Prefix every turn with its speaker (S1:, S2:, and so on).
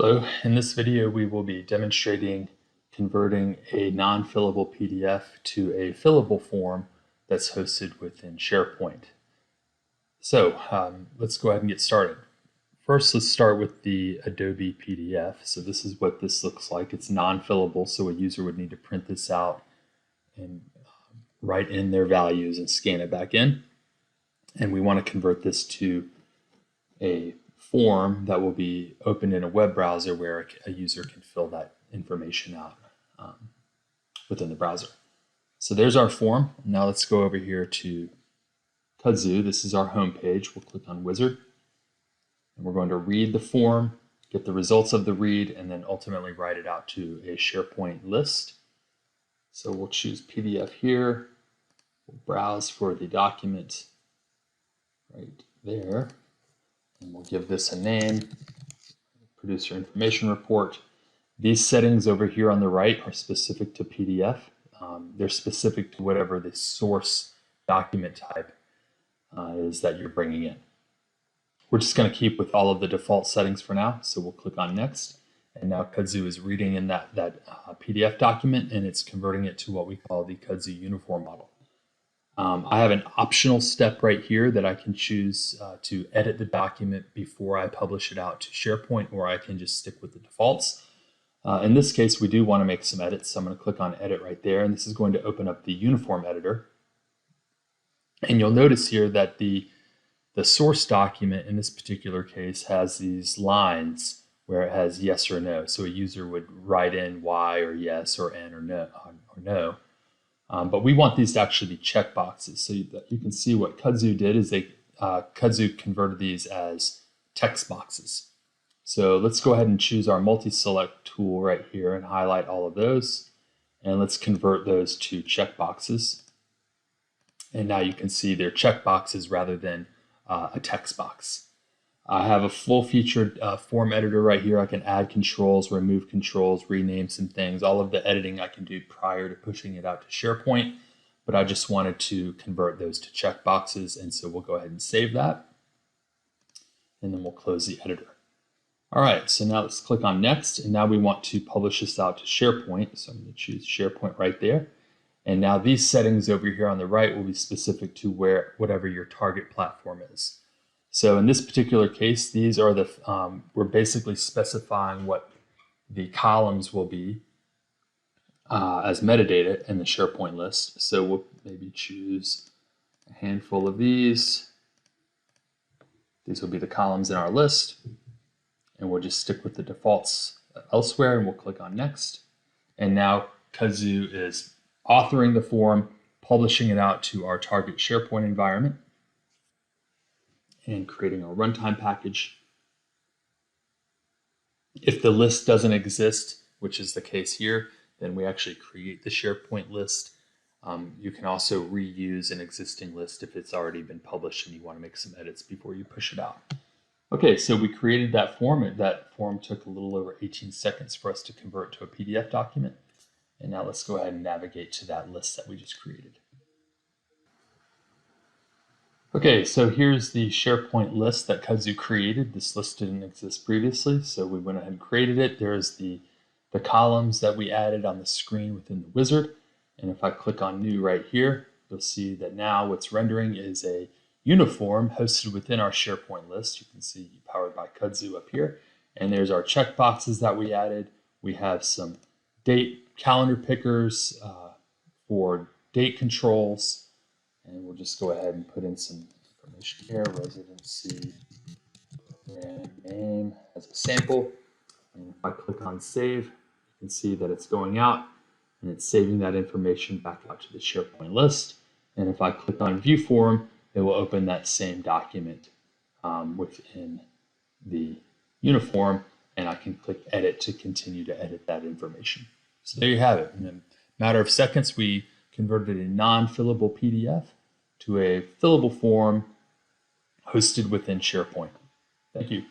S1: Hello, in this video we will be demonstrating converting a non-fillable PDF to a fillable form that's hosted within SharePoint. So let's go ahead and get started. First, let's start with the Adobe PDF. So this is what this looks like. It's non-fillable, so a user would need to print this out and write in their values and scan it back in. And we want to convert this to a form that will be opened in a web browser where a user can fill that information out within the browser. So there's our form. Now let's go over here to Kudzu. This is our home page. We'll click on Wizard. And we're going to read the form, get the results of the read, and then ultimately write it out to a SharePoint list. So we'll choose PDF here. We'll browse for the document right there. And we'll give this a name, producer information report. These settings over here on the right are specific to PDF. They're specific to whatever the source document type is that you're bringing in. We're just going to keep with all of the default settings for now. So we'll click on Next. And now Kudzu is reading in that PDF document, and it's converting it to what we call the Kudzu uniform model. I have an optional step right here that I can choose to edit the document before I publish it out to SharePoint, or I can just stick with the defaults. In this case, we do want to make some edits, so I'm going to click on Edit right there, and this is going to open up the Uniform Editor. And you'll notice here that the source document in this particular case has these lines where it has yes or no. So a user would write in Y or yes or N or no. But we want these to actually be checkboxes. So you can see what Kudzu did is Kudzu converted these as text boxes. So let's go ahead and choose our multi-select tool right here and highlight all of those. And let's convert those to checkboxes. And now you can see they're checkboxes rather than a text box. I have a full-featured form editor right here. I can add controls, remove controls, rename some things. All of the editing I can do prior to pushing it out to SharePoint, but I just wanted to convert those to checkboxes, and so we'll go ahead and save that, and then we'll close the editor. All right, so now let's click on Next, and now we want to publish this out to SharePoint, so I'm going to choose SharePoint right there. And now these settings over here on the right will be specific to whatever your target platform is. So in this particular case, these are we're basically specifying what the columns will be as metadata in the SharePoint list. So we'll maybe choose a handful of these. These will be the columns in our list. And we'll just stick with the defaults elsewhere, and we'll click on Next. And now Kudzu is authoring the form, publishing it out to our target SharePoint environment, and creating a runtime package. If the list doesn't exist, which is the case here, then we actually create the SharePoint list. You can also reuse an existing list if it's already been published and you want to make some edits before you push it out. Okay, so we created that form, and that form took a little over 18 seconds for us to convert to a PDF document. And now let's go ahead and navigate to that list that we just created. Okay, so here's the SharePoint list that Kudzu created. This list didn't exist previously, so we went ahead and created it. There's the columns that we added on the screen within the wizard. And if I click on New right here, you'll see that now what's rendering is a uniform hosted within our SharePoint list. You can see powered by Kudzu up here. And there's our checkboxes that we added. We have some date calendar pickers for date controls. And we'll just go ahead and put in some information here, residency, brand name as a sample. And if I click on Save, you can see that it's going out and it's saving that information back out to the SharePoint list. And if I click on View Form, it will open that same document within the uniform, and I can click Edit to continue to edit that information. So there you have it. In a matter of seconds, we converted a non-fillable PDF to a fillable form hosted within SharePoint. Thank you.